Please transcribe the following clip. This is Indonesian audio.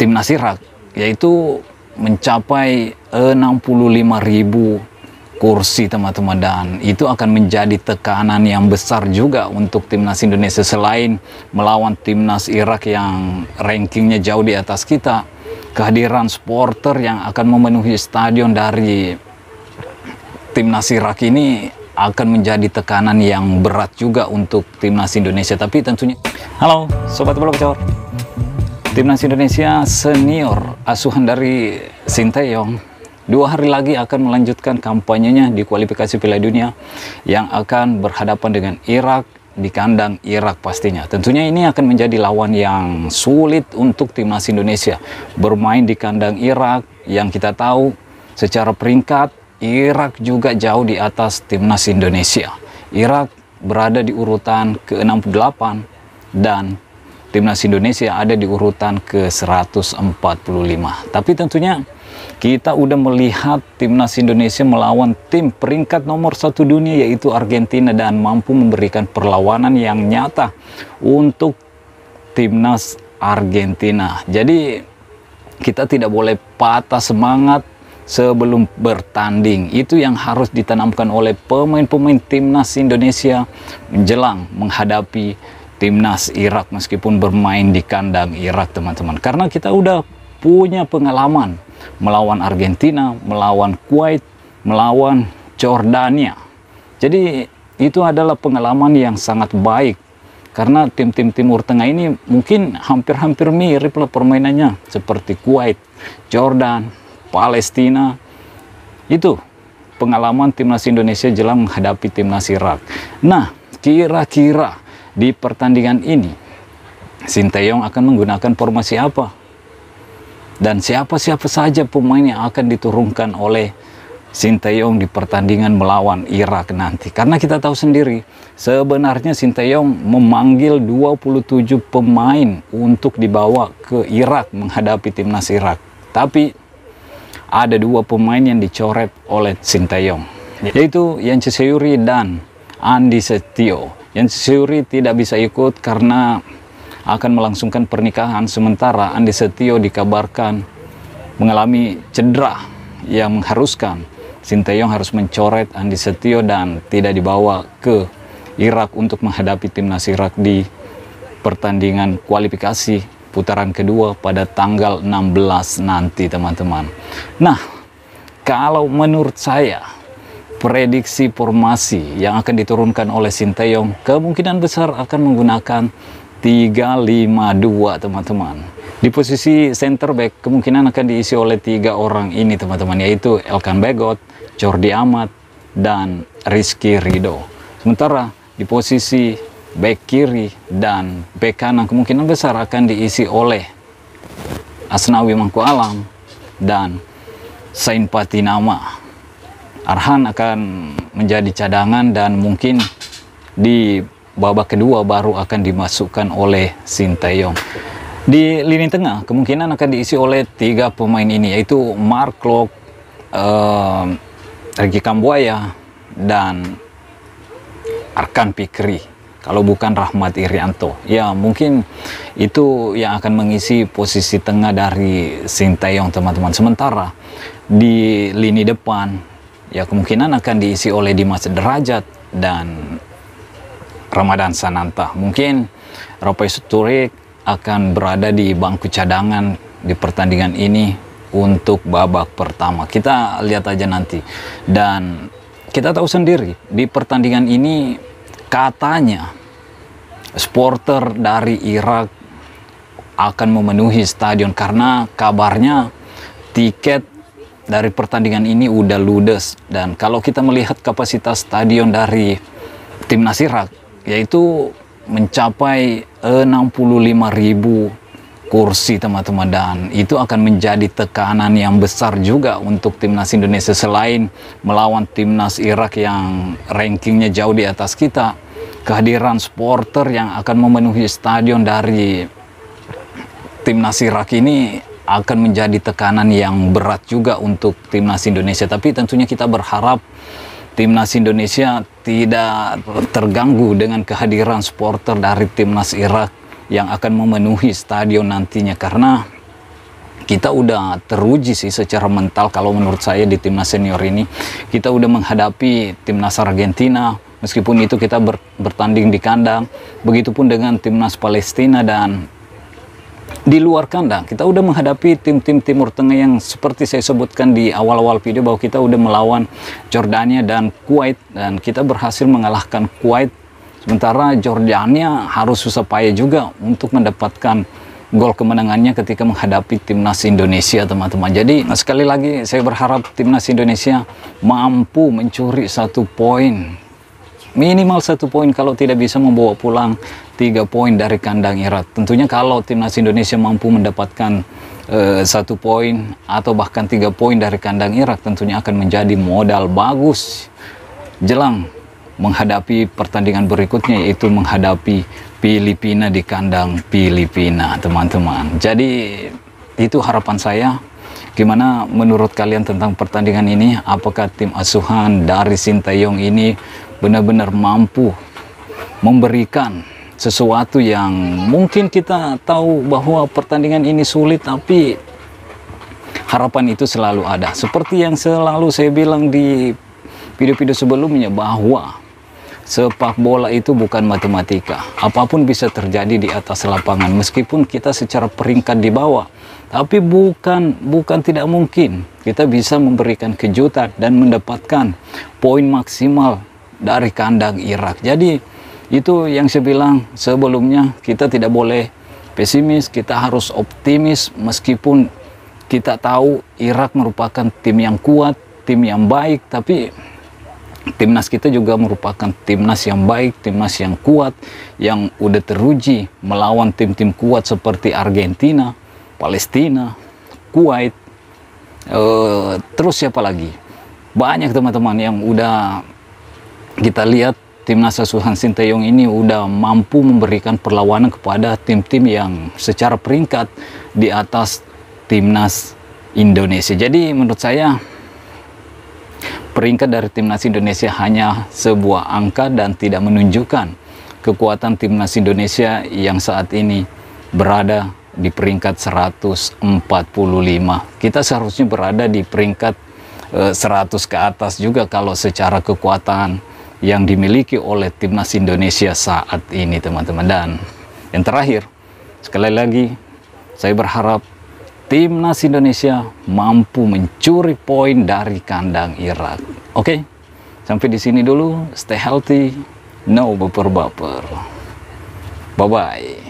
timnas Irak, yaitu mencapai 65.000 kursi teman-teman, dan itu akan menjadi tekanan yang besar juga untuk timnas Indonesia. Selain melawan timnas Irak yang rankingnya jauh di atas kita, kehadiran supporter yang akan memenuhi stadion dari timnas Irak ini akan menjadi tekanan yang berat juga untuk timnas Indonesia. Tapi tentunya, halo Sobat Bola Bocor, timnas Indonesia senior asuhan dari Sinteyong 2 hari lagi akan melanjutkan kampanyenya di kualifikasi Piala Dunia yang akan berhadapan dengan Irak di kandang Irak pastinya. Tentunya ini akan menjadi lawan yang sulit untuk timnas Indonesia. Bermain di kandang Irak yang kita tahu secara peringkat Irak juga jauh di atas timnas Indonesia. Irak berada di urutan ke-68 dan timnas Indonesia ada di urutan ke-145. Tapi tentunya kita udah melihat timnas Indonesia melawan tim peringkat nomor 1 dunia yaitu Argentina dan mampu memberikan perlawanan yang nyata untuk timnas Argentina. Jadi kita tidak boleh patah semangat sebelum bertanding. Itu yang harus ditanamkan oleh pemain-pemain timnas Indonesia menjelang menghadapi timnas Irak meskipun bermain di kandang Irak teman-teman. Karena kita udah punya pengalaman melawan Argentina, melawan Kuwait, melawan Jordania. Jadi itu adalah pengalaman yang sangat baik. Karena tim-tim Timur Tengah ini mungkin hampir-hampir mirip lah permainannya. Seperti Kuwait, Jordan, Palestina. Itu pengalaman timnas Indonesia jelang menghadapi timnas Irak. Nah, kira-kira di pertandingan ini Sinteyong akan menggunakan formasi apa? Dan siapa-siapa saja pemain yang akan diturunkan oleh Sinteyong di pertandingan melawan Irak nanti? Karena kita tahu sendiri, sebenarnya Sinteyong memanggil 27 pemain untuk dibawa ke Irak menghadapi timnas Irak. Tapi ada 2 pemain yang dicoret oleh Sinteyong, yaitu Yance Seyuri dan Andi Setio. Yance Seyuri tidak bisa ikut karena akan melangsungkan pernikahan, sementara Andi Setio dikabarkan mengalami cedera yang mengharuskan Sinteyong harus mencoret Andi Setio dan tidak dibawa ke Irak untuk menghadapi timnas Irak di pertandingan kualifikasi putaran kedua pada tanggal 16 nanti teman-teman. Nah, kalau menurut saya prediksi formasi yang akan diturunkan oleh Sinteyong kemungkinan besar akan menggunakan 3-5-2 teman-teman. Di posisi center back kemungkinan akan diisi oleh 3 orang ini teman-teman, yaitu Elkan Bagot, Jordi Amat, dan Rizky Ridho. Sementara di posisi back kiri dan back kanan kemungkinan besar akan diisi oleh Asnawi Mangku Alam dan Sain Patinama. Arhan akan menjadi cadangan dan mungkin di babak kedua baru akan dimasukkan oleh Sinteyong. Di lini tengah kemungkinan akan diisi oleh 3 pemain ini, yaitu Mark Klok, Ricky Kambuaya, dan Arkan Pikri. Kalau bukan Rahmat Irianto, ya mungkin itu yang akan mengisi posisi tengah dari Sinteyong teman-teman. Sementara di lini depan ya kemungkinan akan diisi oleh Dimas Derajat dan Ramadan Sananta. Mungkin Ropai Suturik akan berada di bangku cadangan di pertandingan ini untuk babak pertama. Kita lihat aja nanti. Dan kita tahu sendiri di pertandingan ini katanya supporter dari Irak akan memenuhi stadion karena kabarnya tiket dari pertandingan ini udah ludes. Dan kalau kita melihat kapasitas stadion dari timnas Irak yaitu mencapai 65.000 kursi teman-teman, dan itu akan menjadi tekanan yang besar juga untuk timnas Indonesia. Selain melawan timnas Irak yang rankingnya jauh di atas kita, kehadiran supporter yang akan memenuhi stadion dari timnas Irak ini akan menjadi tekanan yang berat juga untuk timnas Indonesia. Tapi tentunya kita berharap timnas Indonesia tidak terganggu dengan kehadiran supporter dari timnas Irak yang akan memenuhi stadion nantinya, karena kita udah teruji sih secara mental kalau menurut saya di timnas senior ini. Kita udah menghadapi timnas Argentina, meskipun itu kita bertanding di kandang. Begitupun dengan timnas Palestina, dan di luar kandang kita udah menghadapi tim-tim Timur Tengah yang seperti saya sebutkan di awal-awal video bahwa kita udah melawan Jordania dan Kuwait, dan kita berhasil mengalahkan Kuwait. Sementara Jordania harus susah payah juga untuk mendapatkan gol kemenangannya ketika menghadapi timnas Indonesia, teman-teman. Jadi sekali lagi saya berharap timnas Indonesia mampu mencuri 1 poin, minimal 1 poin, kalau tidak bisa membawa pulang 3 poin dari kandang Irak. Tentunya kalau timnas Indonesia mampu mendapatkan 1 poin atau bahkan 3 poin dari kandang Irak, tentunya akan menjadi modal bagus jelang menghadapi pertandingan berikutnya, yaitu menghadapi Filipina di kandang Filipina, teman-teman. Jadi itu harapan saya. Gimana menurut kalian tentang pertandingan ini? Apakah tim asuhan dari Sintayong ini benar-benar mampu memberikan sesuatu yang mungkin kita tahu bahwa pertandingan ini sulit, tapi harapan itu selalu ada. Seperti yang selalu saya bilang di video-video sebelumnya, bahwa sepak bola itu bukan matematika. Apapun bisa terjadi di atas lapangan, meskipun kita secara peringkat di bawah, tapi bukan tidak mungkin kita bisa memberikan kejutan dan mendapatkan poin maksimal dari kandang Irak. Jadi itu yang saya bilang sebelumnya, kita tidak boleh pesimis, kita harus optimis. Meskipun kita tahu Irak merupakan tim yang kuat, tim yang baik, tapi timnas kita juga merupakan timnas yang baik, timnas yang kuat, yang udah teruji melawan tim-tim kuat seperti Argentina, Palestina, Kuwait, terus siapa lagi? Banyak teman-teman yang udah kita lihat. Timnas asuhan Sintayong ini udah mampu memberikan perlawanan kepada tim-tim yang secara peringkat di atas timnas Indonesia. Jadi menurut saya peringkat dari timnas Indonesia hanya sebuah angka dan tidak menunjukkan kekuatan timnas Indonesia yang saat ini berada di peringkat 145. Kita seharusnya berada di peringkat 100 ke atas juga kalau secara kekuatan yang dimiliki oleh timnas Indonesia saat ini, teman-teman. Dan yang terakhir, sekali lagi saya berharap timnas Indonesia mampu mencuri poin dari kandang Irak. Oke, sampai di sini dulu. Stay healthy, no baper-baper. Bye-bye.